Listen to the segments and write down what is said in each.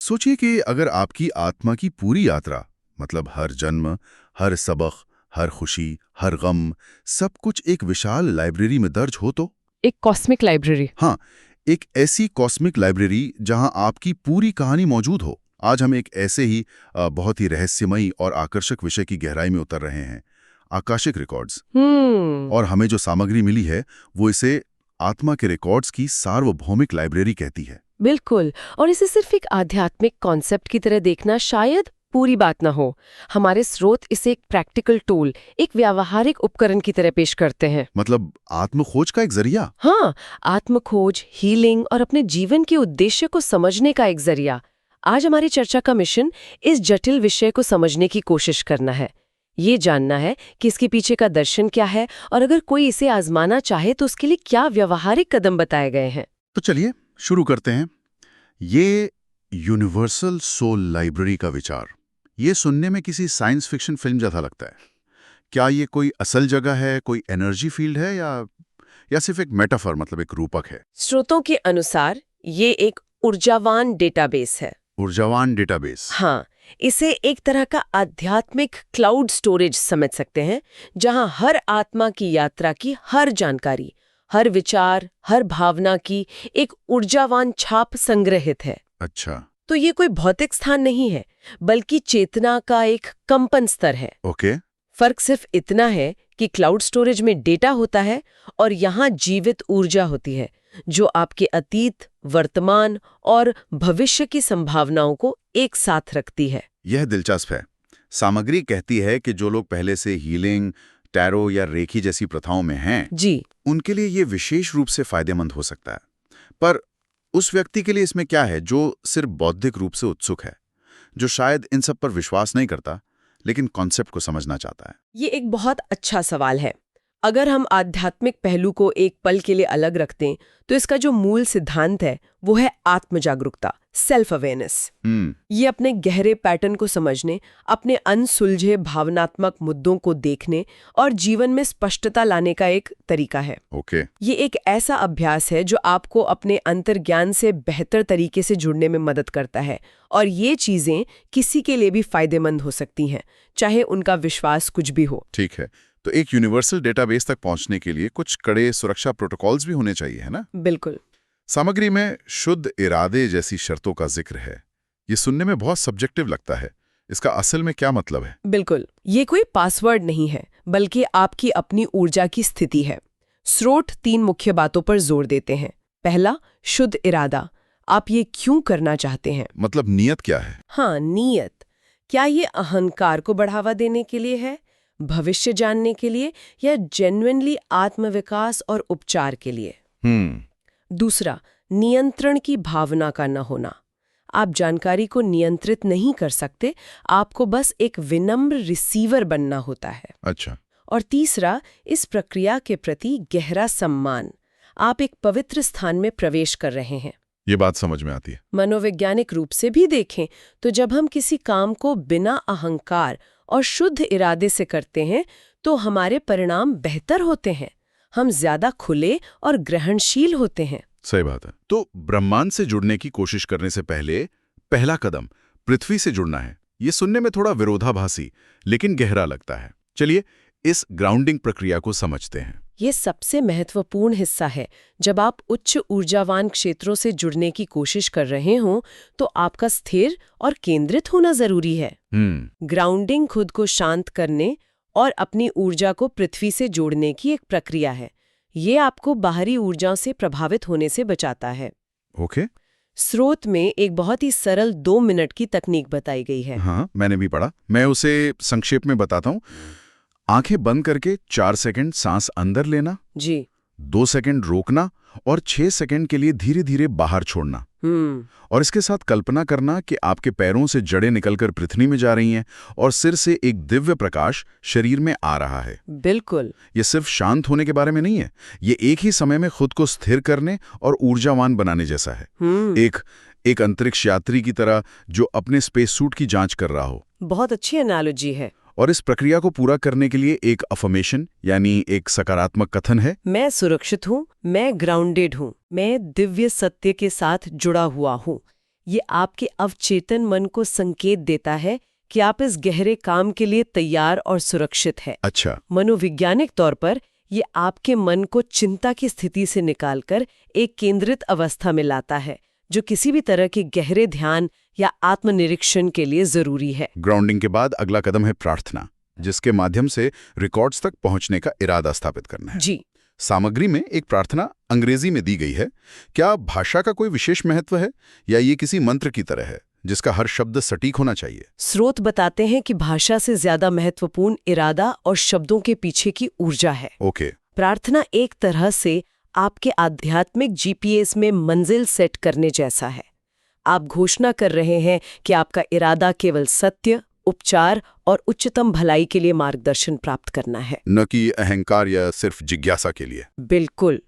सोचिए कि अगर आपकी आत्मा की पूरी यात्रा, मतलब हर जन्म, हर सबक, हर खुशी, हर गम, सब कुछ एक विशाल लाइब्रेरी में दर्ज हो तो? एक कॉस्मिक लाइब्रेरी। हाँ, एक ऐसी कॉस्मिक लाइब्रेरी जहां आपकी पूरी कहानी मौजूद हो। आज हम एक ऐसे ही बहुत ही रहस्यमयी और आकर्षक विषय की गहराई में उतर रहे हैं, आकाशिक रिकॉर्ड्स। और हमें जो सामग्री मिली है वो इसे आत्मा के रिकॉर्ड्स की सार्वभौमिक लाइब्रेरी कहती है। बिल्कुल। और इसे सिर्फ एक आध्यात्मिक कॉन्सेप्ट की तरह देखना शायद पूरी बात ना हो। हमारे स्रोत इसे एक प्रैक्टिकल टूल, एक व्यावहारिक उपकरण की तरह पेश करते हैं। मतलब आत्मखोज का एक जरिया। हाँ, आत्मखोज, हीलिंग और अपने जीवन के उद्देश्य को समझने का एक जरिया। आज हमारी चर्चा का मिशन इस जटिल विषय को समझने की कोशिश करना है। ये जानना है कि इसके पीछे का दर्शन क्या है और अगर कोई इसे आजमाना चाहे तो उसके लिए क्या व्यावहारिक कदम बताए गए हैं। तो चलिए शुरू करते हैं। ये यूनिवर्सल सोल लाइब्रेरी का विचार, ये सुनने में किसी साइंस फिक्शन फिल्म जैसा लगता है। क्या ये कोई असल जगह है, कोई एनर्जी फील्ड है, या सिर्फ एक मेटाफर, मतलब एक रूपक है? स्रोतों के अनुसार ये एक ऊर्जावान डेटाबेस है। ऊर्जावान डेटाबेस। हाँ, इसे एक तरह का आध्यात्मिक क्लाउड स्टोरेज समझ सकते हैं, जहां हर आत्मा की यात्रा की हर जानकारी, हर विचार, हर भावना की एक ऊर्जावान छाप संग्रहित है। अच्छा। तो ये कोई भौतिक स्थान नहीं है, बल्कि चेतना का एक कंपन स्तर है। ओके। फर्क सिर्फ इतना है कि क्लाउड स्टोरेज में डेटा होता है और यहाँ जीवित ऊर्जा होती है, जो आपके अतीत, वर्तमान और भविष्य की संभावनाओं को एक साथ रखती है। यह दिलचस्प है। सामग्री कहती है कि जो लोग पहले से हीलिंग, टैरो या रेकी जैसी प्रथाओं में हैं, जी। उनके लिए ये विशेष रूप से फायदेमंद हो सकता है। पर उस व्यक्ति के लिए इसमें क्या है जो सिर्फ बौद्धिक रूप से उत्सुक है, जो शायद इन सब पर विश्वास नहीं करता लेकिन कॉन्सेप्ट को समझना चाहता है? ये एक बहुत अच्छा सवाल है। अगर हम आध्यात्मिक पहलू को एक पल के लिए अलग रखते हैं, तो इसका जो मूल सिद्धांत है वो है आत्मजागरूकता, सेल्फ अवेयरनेस। ये अपने गहरे पैटर्न को समझने, अपने अनसुलझे भावनात्मक मुद्दों को देखने और जीवन में स्पष्टता लाने का एक तरीका है। ओके। ये एक ऐसा अभ्यास है जो आपको अपने अंतर्ज्ञान से बेहतर तरीके से जुड़ने में मदद करता है, और ये चीजें किसी के लिए भी फायदेमंद हो सकती हैं, चाहे उनका विश्वास कुछ भी हो। ठीक है, तो एक यूनिवर्सल डेटाबेस तक पहुंचने के लिए कुछ कड़े सुरक्षा प्रोटोकॉल्स भी होने चाहिए, है ना? बिल्कुल। सामग्री में शुद्ध इरादे जैसी शर्तों का जिक्र है। ये सुनने में बहुत सब्जेक्टिव लगता है। इसका असल में क्या मतलब है? बिल्कुल, ये कोई पासवर्ड नहीं है, बल्कि आपकी अपनी ऊर्जा की स्थिति है। स्रोत 3 मुख्य बातों पर जोर देते हैं। पहला, शुद्ध इरादा। आप ये क्यों करना चाहते हैं? मतलब नियत क्या है? हाँ, नियत। क्या ये अहंकार को बढ़ावा देने के लिए है, भविष्य जानने के लिए, या जेन्युइनली आत्मविकास और उपचार के लिए? दूसरा, नियंत्रण की भावना का न होना। आप जानकारी को नियंत्रित नहीं कर सकते, आपको बस एक विनम्र रिसीवर बनना होता है। अच्छा। और तीसरा, इस प्रक्रिया के प्रति गहरा सम्मान। आप एक पवित्र स्थान में प्रवेश कर रहे हैं। ये बात समझ में आती है। मनोवैज्ञानिक रूप से भी देखें तो जब हम किसी काम को बिना अहंकार और शुद्ध इरादे से करते हैं, तो हमारे परिणाम बेहतर होते हैं। हम ज्यादा खुले और ग्रहणशील होते हैं। सही बात है। तो ब्रह्मांड से जुड़ने की कोशिश करने से पहले पहला कदम पृथ्वी से जुड़ना है। ये सुनने में थोड़ा विरोधाभासी लेकिन गहरा लगता है। चलिए इस ग्राउंडिंग प्रक्रिया को समझते हैं। ये सबसे महत्वपूर्ण हिस्सा है। जब आप उच्च ऊर्जावान क्षेत्रों से जुड़ने की कोशिश कर रहे हों, तो आपका स्थिर और केंद्रित होना जरूरी है। ग्राउंडिंग खुद को शांत करने और अपनी ऊर्जा को पृथ्वी से जोड़ने की एक प्रक्रिया है। ये आपको बाहरी ऊर्जाओं से प्रभावित होने से बचाता है। ओके। स्रोत में एक बहुत ही सरल 2 मिनट की तकनीक बताई गई है। हाँ, मैंने भी पढ़ा। मैं उसे संक्षेप में बताता हूँ। आंखें बंद करके 4 सेकंड सांस अंदर लेना जी। 2 सेकंड रोकना और 6 सेकंड के लिए धीरे धीरे बाहर छोड़ना। और इसके साथ कल्पना करना कि आपके पैरों से जड़ें निकलकर पृथ्वी में जा रही हैं और सिर से एक दिव्य प्रकाश शरीर में आ रहा है। बिल्कुल। ये सिर्फ शांत होने के बारे में नहीं है, ये एक ही समय में खुद को स्थिर करने और ऊर्जावान बनाने जैसा है। एक अंतरिक्ष यात्री की तरह जो अपने स्पेस सूट की जांच कर रहा हो। बहुत अच्छी एनालॉजी है। और इस प्रक्रिया को पूरा करने के लिए एक अफर्मेशन यानी एक सकारात्मक कथन है। मैं सुरक्षित हूँ, मैं ग्राउंडेड हूँ, मैं दिव्य सत्य के साथ जुड़ा हुआ हूँ। ये आपके अवचेतन मन को संकेत देता है कि आप इस गहरे काम के लिए तैयार और सुरक्षित हैं। अच्छा। मनोवैज्ञानिक तौर पर ये आपके मन को चिंता की स्थिति से निकालकर एक केंद्रित अवस्था में लाता है, जो किसी भी तरह के गहरे ध्यान या आत्मनिरीक्षण के लिए जरूरी है। ग्राउंडिंग के बाद अगला कदम है प्रार्थना, जिसके माध्यम से रिकॉर्ड्स तक पहुंचने का इरादा स्थापित करना है। जी। सामग्री में एक प्रार्थना अंग्रेजी में दी गई है। क्या भाषा का कोई विशेष महत्व है या ये किसी मंत्र की तरह है जिसका हर शब्द सटीक होना चाहिए? स्रोत बताते हैं कि भाषा से ज्यादा महत्वपूर्ण इरादा और शब्दों के पीछे की ऊर्जा है। ओके। प्रार्थना एक तरह से आपके आध्यात्मिक जीपीएस में मंजिल सेट करने जैसा है। आप घोषणा कर रहे हैं कि आपका इरादा केवल सत्य, उपचार और उच्चतम भलाई के लिए मार्गदर्शन प्राप्त करना है, न कि अहंकार या सिर्फ जिज्ञासा के लिए। बिल्कुल।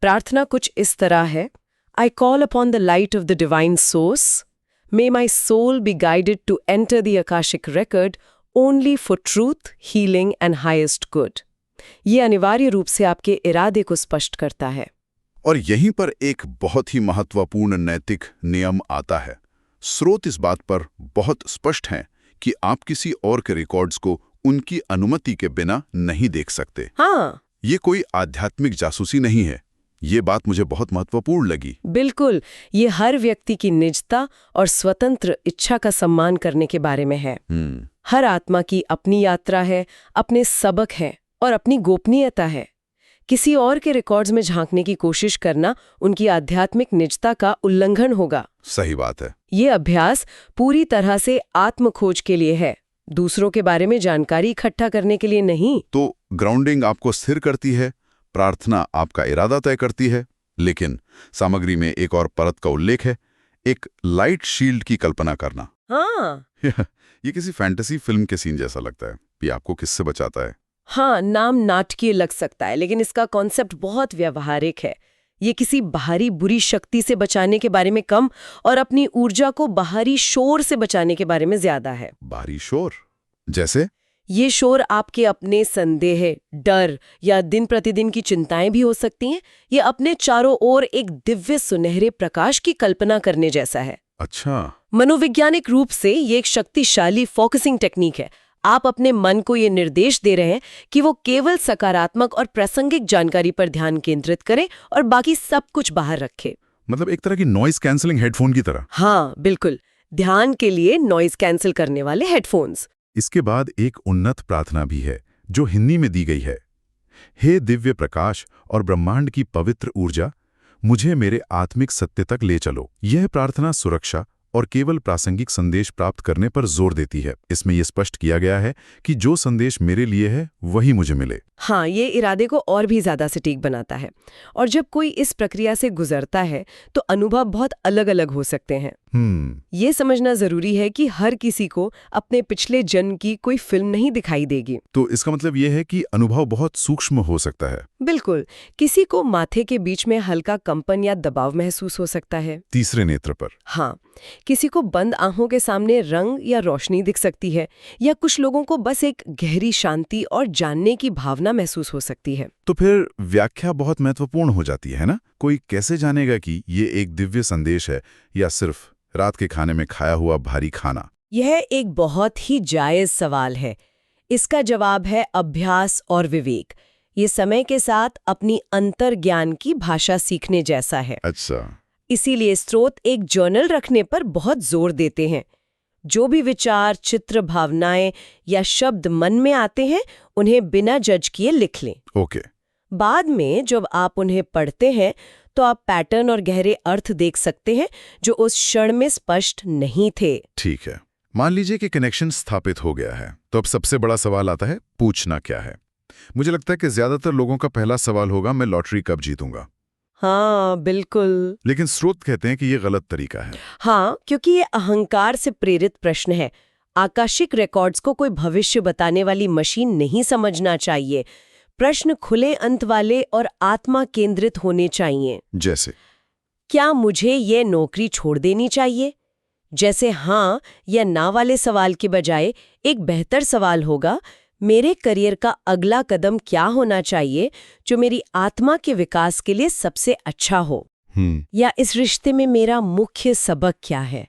प्रार्थना कुछ इस तरह है: I call upon the light of the divine source, may my soul be guided to enter the Akashic record only for truth, healing and highest good. ये अनिवार्य रूप से आपके इरादे को स्पष्ट करता है। और यहीं पर एक बहुत ही महत्वपूर्ण नैतिक नियम आता है। स्रोत इस बात पर बहुत स्पष्ट हैं कि आप किसी और के रिकॉर्ड्स को उनकी अनुमति के बिना नहीं देख सकते। हाँ, ये कोई आध्यात्मिक जासूसी नहीं है। ये बात मुझे बहुत महत्वपूर्ण लगी। बिल्कुल। ये हर व्यक्ति की निजता और स्वतंत्र इच्छा का सम्मान करने के बारे में है। हर आत्मा की अपनी यात्रा है, अपने सबक हैं और अपनी गोपनीयता है। किसी और के रिकॉर्ड्स में झांकने की कोशिश करना उनकी आध्यात्मिक निजता का उल्लंघन होगा। सही बात है। ये अभ्यास पूरी तरह से आत्मखोज के लिए है, दूसरों के बारे में जानकारी इकट्ठा करने के लिए नहीं। तो ग्राउंडिंग आपको स्थिर करती है, प्रार्थना आपका इरादा तय करती है, लेकिन सामग्री में एक और परत का उल्लेख है, एक लाइट शील्ड की कल्पना करना। हाँ, ये किसी फैंटेसी फिल्म के सीन जैसा लगता है। ये आपको किससे बचाता है? हाँ, नाम नाटकीय लग सकता है, लेकिन इसका कॉन्सेप्ट बहुत व्यवहारिक है। ये किसी बाहरी बुरी शक्ति से बचाने के बारे में कम और अपनी ऊर्जा को बाहरी शोर से बचाने के बारे में ज्यादा है। बाहरी शोर जैसे? ये शोर आपके अपने संदेह, डर या दिन प्रतिदिन की चिंताएं भी हो सकती हैं। ये अपने चारों ओर एक दिव्य सुनहरे प्रकाश की कल्पना करने जैसा है। अच्छा। मनोवैज्ञानिक रूप से ये एक शक्तिशाली फोकसिंग टेक्निक है। आप अपने मन को ये निर्देश दे रहे हैं कि वो केवल सकारात्मक और प्रासंगिक जानकारी पर ध्यान केंद्रित करे और बाकी सब कुछ बाहर रखे। मतलब एक तरह की नॉइज कैंसलिंग हेडफोन की तरह। हाँ, बिल्कुल। ध्यान के लिए नॉइज कैंसिल करने वाले हेडफोन्स। इसके बाद एक उन्नत प्रार्थना भी है जो हिंदी में दी गई है। हे दिव्य प्रकाश और ब्रह्मांड की पवित्र ऊर्जा, मुझे मेरे आत्मिक सत्य तक ले चलो। यह प्रार्थना सुरक्षा और केवल प्रासंगिक संदेश प्राप्त करने पर जोर देती है। इसमें यह स्पष्ट किया गया है कि जो संदेश मेरे लिए है वही मुझे मिले। हाँ, ये इरादे को और भी ज्यादा सटीक बनाता है। और जब कोई इस प्रक्रिया से गुजरता है तो अनुभव बहुत अलग अलग हो सकते हैं। ये समझना जरूरी है कि हर किसी को अपने पिछले जन्म की कोई फिल्म नहीं दिखाई देगी। तो इसका मतलब यह है कि अनुभव बहुत सूक्ष्म हो सकता है। बिल्कुल। किसी को माथे के बीच में हल्का कंपन या दबाव महसूस हो सकता है, तीसरे नेत्र पर। हाँ, किसी को बंद आंखों के सामने रंग या रोशनी दिख सकती है, या कुछ लोगों को बस एक गहरी शांति और जानने की भावना महसूस हो सकती है। तो फिर व्याख्या बहुत महत्वपूर्ण हो जाती है ना? कोई कैसे जानेगा कि ये एक दिव्य संदेश है या सिर्फ रात के खाने में खाया हुआ भारी खाना? यह एक बहुत ही जायज सवाल है। इसका जवाब है अभ्यास और विवेक। ये समय के साथ अपनी अंतर्ज्ञान की भाषा सीखने जैसा है। अच्छा। इसीलिए स्रोत एक जर्नल रखने पर बहुत जोर देते हैं। जो भी विचार, चित्र, भावनाएं या शब्द मन में आते हैं, उन्हें बिना जज किए लिख लें। ओके। बाद में जब आप उन्हें पढ़ते हैं तो आप पैटर्न और गहरे अर्थ देख सकते हैं जो उस क्षण में स्पष्ट नहीं थे। ठीक है। मान लीजिए कि कनेक्शन स्थापित हो गया है, तो अब सबसे बड़ा सवाल आता है, पूछना क्या है? मुझे लगता है कि ज्यादातर लोगों का पहला सवाल होगा, मैं लॉटरी कब जीतूंगा? हाँ, बिल्कुल। लेकिन स्रोत कहते हैं कि ये गलत तरीका है। हाँ, क्योंकि ये अहंकार से प्रेरित प्रश्न है। आकाशिक रिकॉर्ड्स को कोई भविष्य बताने वाली मशीन नहीं समझना चाहिए। प्रश्न खुले अंत वाले और आत्मा केंद्रित होने चाहिए। जैसे, क्या मुझे ये नौकरी छोड़ देनी चाहिए? जैसे हाँ या ना वाले सवाल के बजाय एक बेहतर सवाल होगा, मेरे करियर का अगला कदम क्या होना चाहिए जो मेरी आत्मा के विकास के लिए सबसे अच्छा हो? या इस रिश्ते में मेरा मुख्य सबक क्या है,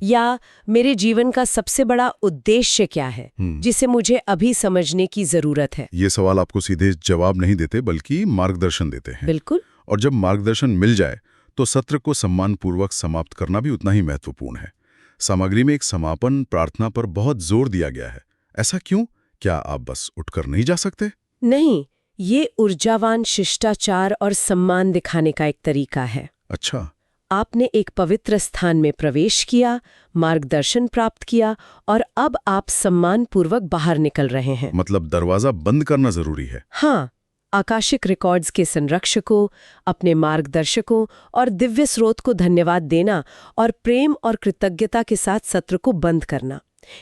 या मेरे जीवन का सबसे बड़ा उद्देश्य क्या है जिसे मुझे अभी समझने की जरूरत है। ये सवाल आपको सीधे जवाब नहीं देते बल्कि मार्गदर्शन देते हैं। बिल्कुल। और जब मार्गदर्शन मिल जाए तो सत्र को सम्मानपूर्वक समाप्त करना भी उतना ही महत्वपूर्ण है। सामग्री में एक समापन प्रार्थना पर बहुत जोर दिया गया है। ऐसा क्यों? क्या आप बस उठकर नहीं जा सकते? नहीं, ये ऊर्जावान शिष्टाचार और सम्मान दिखाने का एक तरीका है। अच्छा। आपने एक पवित्र स्थान में प्रवेश किया, मार्गदर्शन प्राप्त किया और अब आप सम्मानपूर्वक बाहर निकल रहे हैं। मतलब दरवाजा बंद करना जरूरी है। हाँ, आकाशिक रिकॉर्ड्स के संरक्षकों, अपने मार्गदर्शकों और दिव्य स्रोत को धन्यवाद देना और प्रेम और कृतज्ञता के साथ सत्र को बंद करना,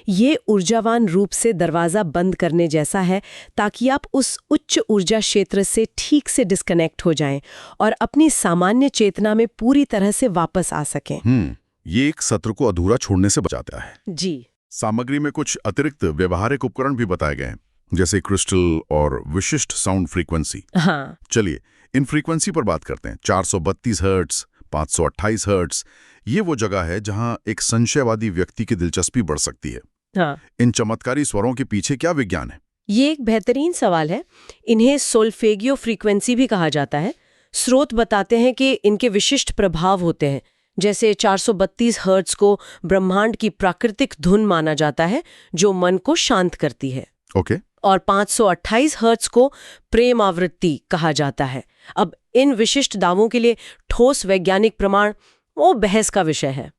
ये ऊर्जावान रूप से दरवाजा बंद करने जैसा है, ताकि आप उस उच्च ऊर्जा क्षेत्र से ठीक से डिस्कनेक्ट हो जाएं और अपनी सामान्य चेतना में पूरी तरह से वापस आ सकें। ये एक सत्र को अधूरा छोड़ने से बचाता है। जी। सामग्री में कुछ अतिरिक्त व्यवहारिक उपकरण भी बताए गए हैं, जैसे क्रिस्टल और विशिष्ट साउंड फ्रीक्वेंसी। हाँ। चलिए इन फ्रीक्वेंसी पर बात करते हैं। 432 हर्ट्ज, 528 हर्ट्ज, ये वो जगह है जहां एक संशयवादी व्यक्ति की दिलचस्पी बढ़ सकती है। हाँ। इन चमत्कारी स्वरों के पीछे क्या विज्ञान है? ये एक बेहतरीन सवाल है। इन्हें सोल्फेगियो फ्रीक्वेंसी भी कहा जाता है। स्रोत बताते हैं कि इनके विशिष्ट प्रभाव होते हैं। जैसे 432 हर्ट्ज को ब्रह्मांड की प्राकृतिक धुन माना जाता है, जो मन को शांत करती है। ओके। और 528 हर्ट्ज को प्रेम आवृत्ति कहा जाता है। अब इन विशिष्ट दावों के लिए ठोस वैज्ञानिक प्रमाण वो बहस का विषय है।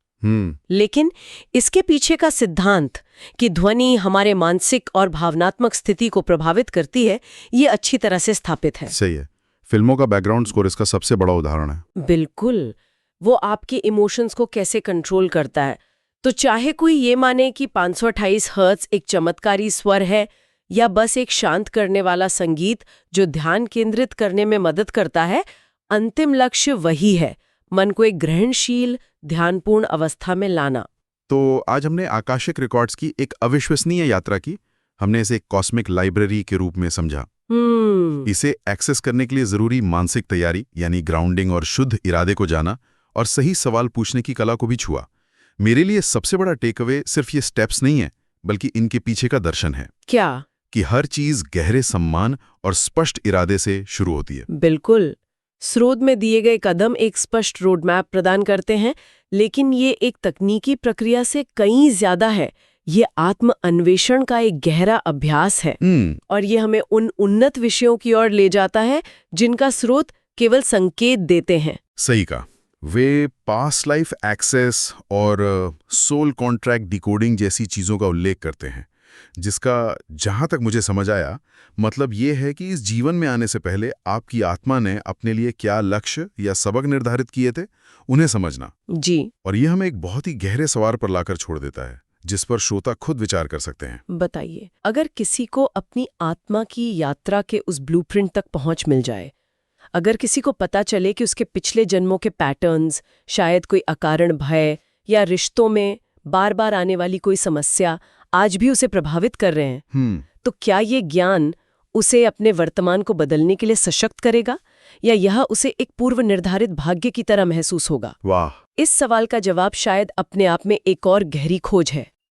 लेकिन इसके पीछे का सिद्धांत कि ध्वनि हमारे मानसिक और भावनात्मक स्थिति को प्रभावित करती है, ये अच्छी तरह से स्थापित है। सही है। फिल्मों का बैकग्राउंड स्कोर इसका सबसे बड़ा उदाहरण है। बिल्कुल। वो आपके इमोशंस को कैसे कंट्रोल करता है। तो चाहे कोई ये माने कि 528 हर्ट्ज एक चमत्कारी स्वर है या बस एक शांत करने वाला संगीत जो ध्यान केंद्रित करने में मदद करता है, अंतिम लक्ष्य वही है, मन को एक ग्रहणशील ध्यानपूर्ण अवस्था में लाना। तो आज हमने आकाशिक रिकॉर्ड्स की एक अविश्वसनीय यात्रा की। हमने इसे एक कॉस्मिक लाइब्रेरी के रूप में समझा। इसे एक्सेस करने के लिए जरूरी मानसिक तैयारी यानी ग्राउंडिंग और शुद्ध इरादे को जाना और सही सवाल पूछने की कला को भी छुआ। मेरे लिए सबसे बड़ा टेक अवे सिर्फ ये स्टेप्स नहीं है, बल्कि इनके पीछे का दर्शन है। क्या? कि हर चीज गहरे सम्मान और स्पष्ट इरादे से शुरू होती है। बिल्कुल। स्रोत में दिए गए कदम एक स्पष्ट रोड मैप प्रदान करते हैं, लेकिन ये एक तकनीकी प्रक्रिया से कहीं ज्यादा है। ये आत्म अन्वेषण का एक गहरा अभ्यास है और ये हमें उन उन्नत विषयों की ओर ले जाता है जिनका स्रोत केवल संकेत देते हैं। सही कहा। वे पास्ट लाइफ एक्सेस और सोल कॉन्ट्रैक्ट डिकोडिंग जैसी चीजों का उल्लेख करते हैं, जिसका जहां तक मुझे समझ आया मतलब ये है कि इस जीवन में आने से पहले आपकी आत्मा ने अपने लिए क्या लक्ष्य या सबक निर्धारित किए थे, उन्हें समझना। जी। और ये हमें एक बहुत ही गहरे सवाल पर लाकर छोड़ देता है, जिस पर श्रोता खुद विचार कर सकते हैं। बताइए, अगर किसी को अपनी आत्मा की यात्रा के उस ब्लूप्रिंट तक पहुंच मिल जाए, अगर किसी को पता चले कि उसके पिछले जन्मों के पैटर्न्स, शायद कोई अकारण भय या रिश्तों में बार बार आने वाली कोई समस्या आज भी उसे प्रभावित कर रहे हैं, तो क्या ये ज्ञान उसे अपने वर्तमान को बदलने के लिए सशक्त करेगा या यह उसे एक पूर्व निर्धारित भाग्य की तरह महसूस होगा? वाह। इस सवाल का जवाब शायद अपने आप में एक और गहरी खोज है।